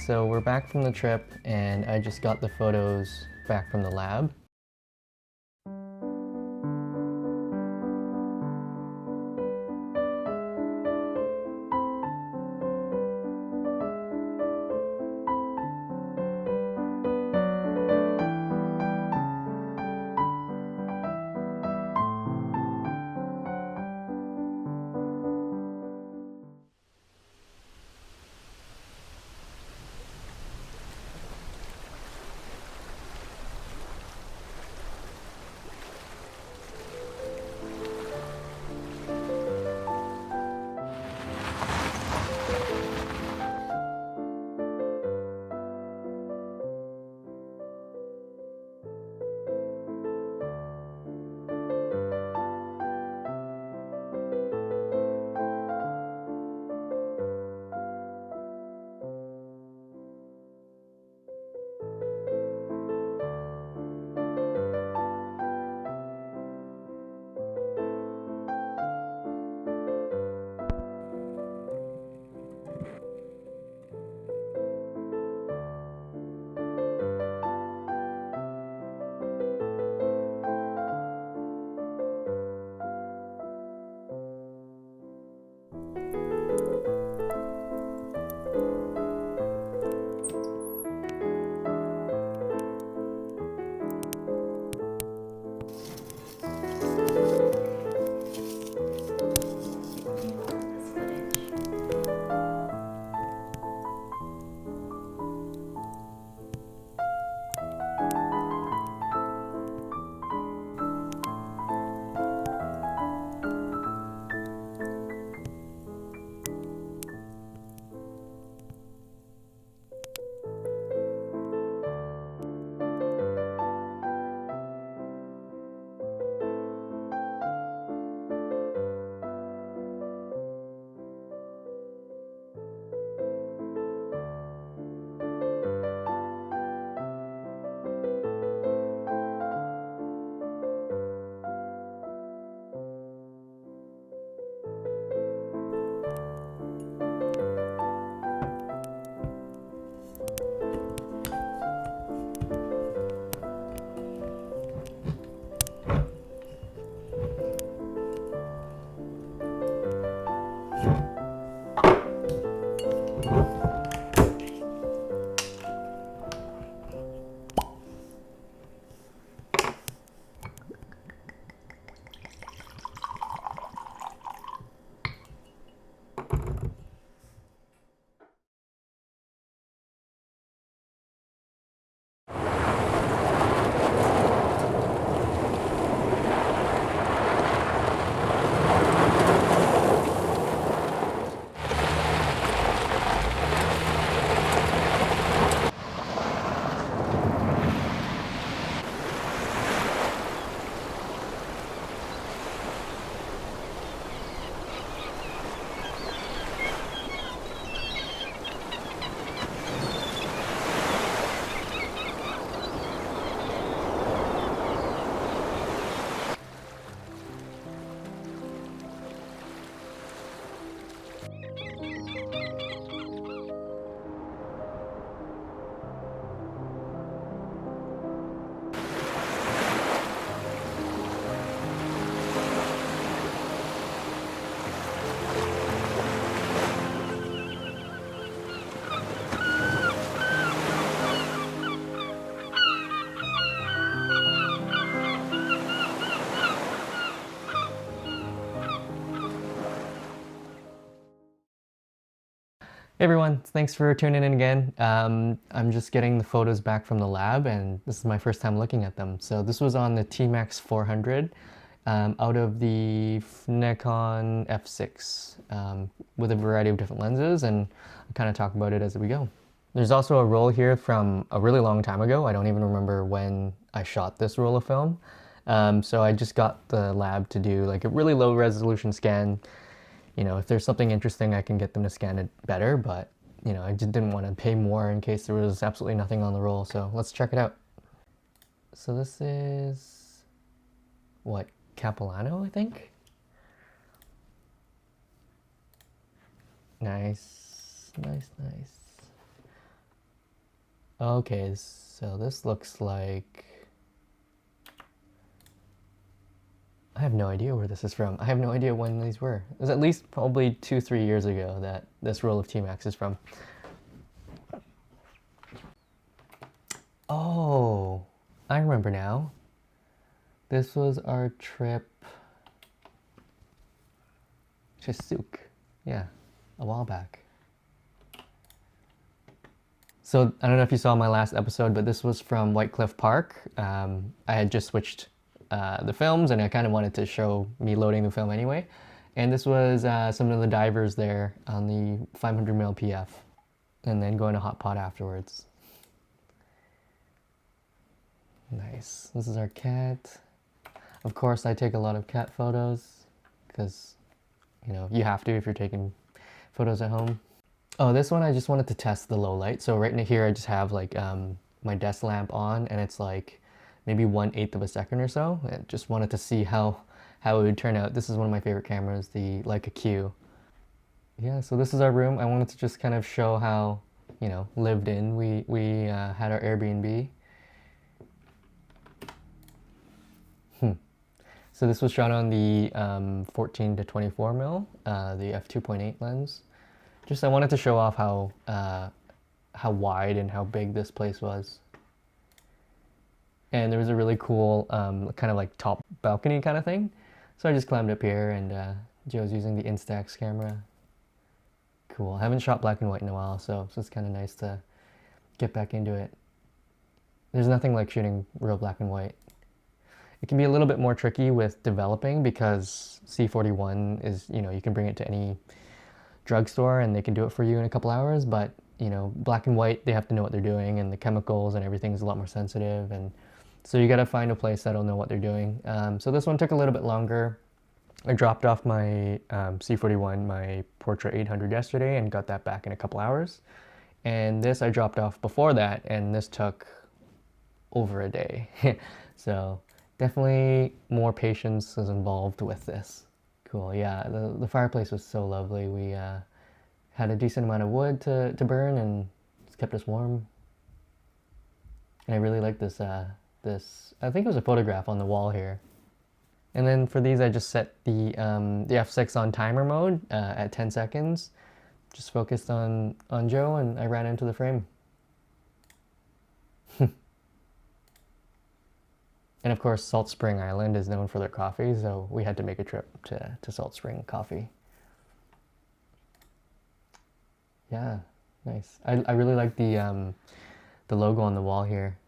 so we're back from the trip and I just got the photos back from the lab. Hey everyone, thanks for tuning in again. I'm just getting the photos back from the lab and this is my first time looking at them. So this was on the Tmax 400 out of the Nikon F6 with a variety of different lenses, and I'll kind of talk about it as we go. There's also a roll here from a really long time ago. I don't even remember when I shot this roll of film. So I just got the lab to do like a really low resolution scan. You know, if there's something interesting, I can get them to scan it better, but, you know, I just didn't want to pay more in case there was absolutely nothing on the roll, so let's check it out. So this is, what, Capilano, I think? Nice, nice, nice. Okay, so this looks like... I have no idea where this is from. I have no idea when these were. It was at least probably 2-3 years ago that this roll of Tmax is from. Oh, I remember now. This was our trip to Sooke. Yeah, a while back. So I don't know if you saw my last episode, but this was from White Cliff Park. I had just switched the films, and I kind of wanted to show me loading the film anyway. And this was some of the divers there on the 500mm PF, and then going to hot pot afterwards. Nice. This is our cat. Of course, I take a lot of cat photos because, you know, you have to if you're taking photos at home. Oh, this one I just wanted to test the low light. So right in here I just have like my desk lamp on, and it's like maybe 1/8 of a second or so. I just wanted to see how it would turn out. This is one of my favorite cameras, the Leica Q. Yeah, so this is our room. I wanted to just kind of show how, you know, lived in. We had our Airbnb. So this was shot on the 14 to 24 mil, the f2.8 lens. Just I wanted to show off how wide and how big this place was. And there was a really cool kind of like top balcony kind of thing. So I just climbed up here, and Joe's using the Instax camera. Cool. I haven't shot black and white in a while, so it's kind of nice to get back into it. There's nothing like shooting real black and white. It can be a little bit more tricky with developing because C41 is, you know, you can bring it to any drugstore and they can do it for you in a couple hours, but, you know, black and white, they have to know what they're doing, and the chemicals and everything is a lot more sensitive, and so you got to find a place that'll know what they're doing. So this one took a little bit longer. I dropped off my C41, my Portra 800 yesterday, and got that back in a couple hours. And this I dropped off before that, and this took over a day. So definitely more patience is involved with this. Cool, yeah, the fireplace was so lovely. We had a decent amount of wood to burn, and it's kept us warm. And I really like this, I think it was a photograph on the wall here. And then for these, I just set the F6 on timer mode at 10 seconds. Just focused on Joe, and I ran into the frame. And of course, Salt Spring Island is known for their coffee, so we had to make a trip to Salt Spring Coffee. Yeah, nice. I really like the logo on the wall here.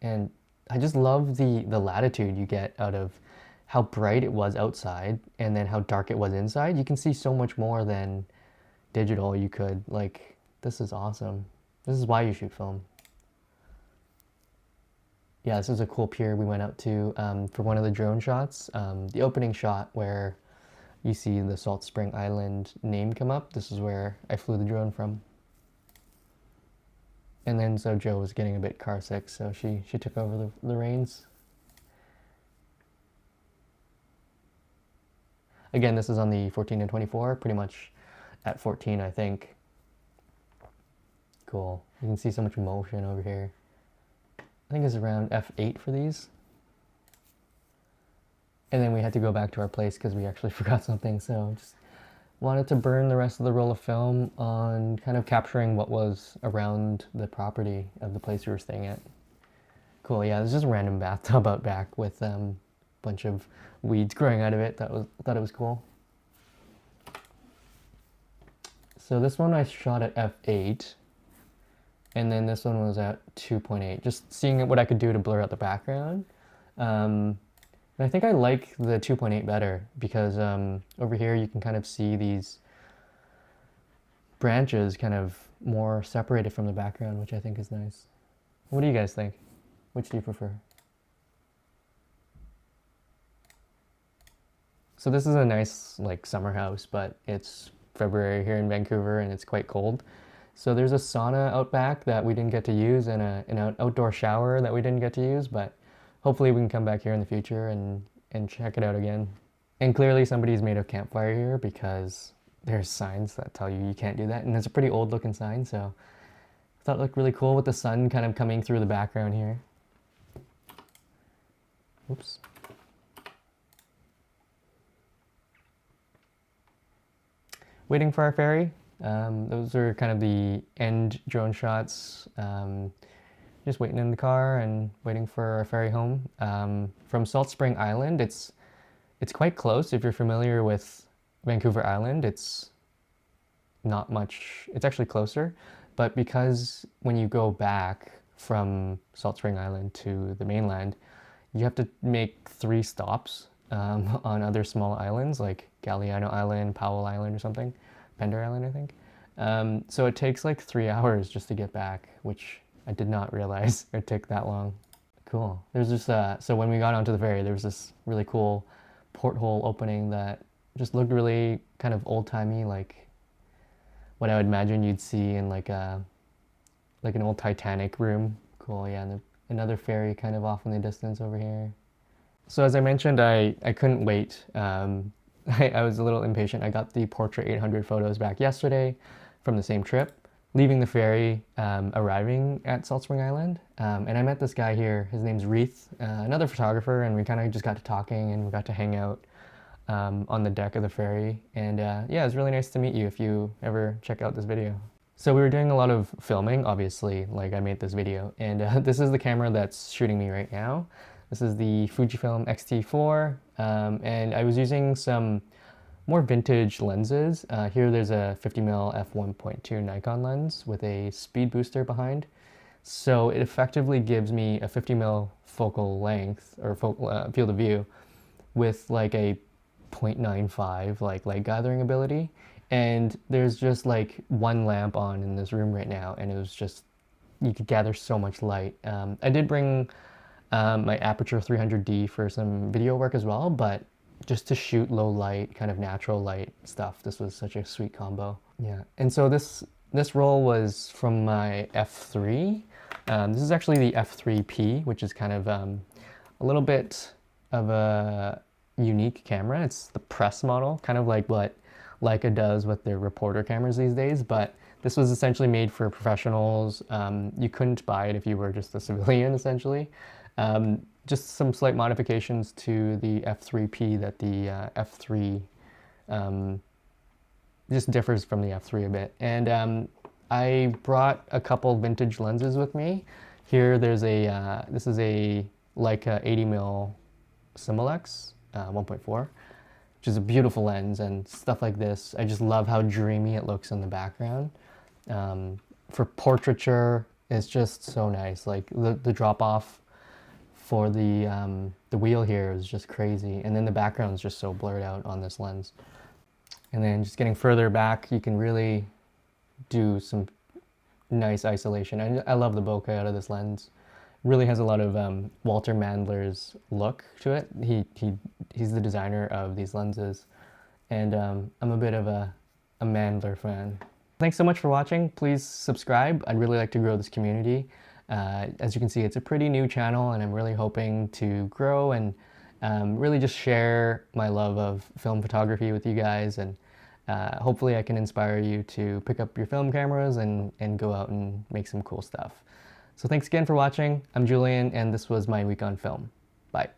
And I just love the latitude you get out of how bright it was outside and then how dark it was inside. You can see so much more than digital you could. Like, this is awesome. This is why you shoot film. Yeah, this is a cool pier we went out to for one of the drone shots. The opening shot where you see the Salt Spring Island name come up, this is where I flew the drone from. And then so Joe was getting a bit car sick, so she took over the reins. Again, this is on the 14 and 24, pretty much at 14, I think. Cool. You can see so much motion over here. I think it's around F8 for these. And then we had to go back to our place because we actually forgot something, so just wanted to burn the rest of the roll of film on kind of capturing what was around the property of the place we were staying at. Cool, yeah, there's just a random bathtub out back with a bunch of weeds growing out of it. Thought it was cool. So this one I shot at f8, and then this one was at 2.8, just seeing what I could do to blur out the background. And I think I like the 2.8 better because over here you can kind of see these branches kind of more separated from the background, which I think is nice. What do you guys think? Which do you prefer? So this is a nice like summer house, but it's February here in Vancouver and it's quite cold. So there's a sauna out back that we didn't get to use and an outdoor shower that we didn't get to use, but hopefully we can come back here in the future and check it out again. And clearly somebody's made a campfire here because there's signs that tell you you can't do that. And it's a pretty old looking sign, so Thought it looked really cool with the sun kind of coming through the background here. Oops. Waiting for our ferry. Those are kind of the end drone shots. Just waiting in the car and waiting for our ferry home. From Salt Spring Island, it's quite close. If you're familiar with Vancouver Island, it's not much, it's actually closer. But because when you go back from Salt Spring Island to the mainland, you have to make 3 stops on other small islands like Galiano Island, Powell Island or something, Pender Island, I think. So it takes like 3 hours just to get back, which I did not realize it took that long. Cool. There's just, so when we got onto the ferry, there was this really cool porthole opening that just looked really kind of old-timey, like what I would imagine you'd see in like an old Titanic room. Cool, yeah, and another ferry kind of off in the distance over here. So as I mentioned, I couldn't wait. I was a little impatient. I got the Portra 800 photos back yesterday from the same trip, leaving the ferry, arriving at Salt Spring Island. And I met this guy here, his name's Reith, another photographer, and we kind of just got to talking and we got to hang out on the deck of the ferry. And yeah, it was really nice to meet you if you ever check out this video. So we were doing a lot of filming, obviously, like I made this video. And this is the camera that's shooting me right now. This is the Fujifilm X-T4, and I was using some more vintage lenses. Here there's a 50mm f1.2 Nikon lens with a speed booster behind. So it effectively gives me a 50mm focal length, or field of view, with like a 0.95 like light gathering ability. And there's just like one lamp on in this room right now, and it was just, you could gather so much light. I did bring my Aperture 300D for some video work as well, but just to shoot low light, kind of natural light stuff, this was such a sweet combo. Yeah, and so this roll was from my F3. This is actually the F3P, which is kind of a little bit of a unique camera. It's the press model, kind of like what Leica does with their reporter cameras these days, but this was essentially made for professionals. You couldn't buy it if you were just a civilian, essentially. Just some slight modifications to the F3P that the F3 just differs from the F3 a bit. And I brought a couple vintage lenses with me. Here there's a, this is a Leica 80mm Similex 1.4, which is a beautiful lens, and stuff like this. I just love how dreamy it looks in the background. For portraiture, it's just so nice. Like the drop off for the wheel here is just crazy, and then the background's just so blurred out on this lens. And then just getting further back, you can really do some nice isolation. I love the bokeh out of this lens. It really has a lot of Walter Mandler's look to it. He's the designer of these lenses, and I'm a bit of a Mandler fan. Thanks so much for watching. Please subscribe. I'd really like to grow this community. As you can see, it's a pretty new channel, and I'm really hoping to grow and really just share my love of film photography with you guys, and hopefully I can inspire you to pick up your film cameras and go out and make some cool stuff. So thanks again for watching. I'm Julian, and this was my week on film. Bye.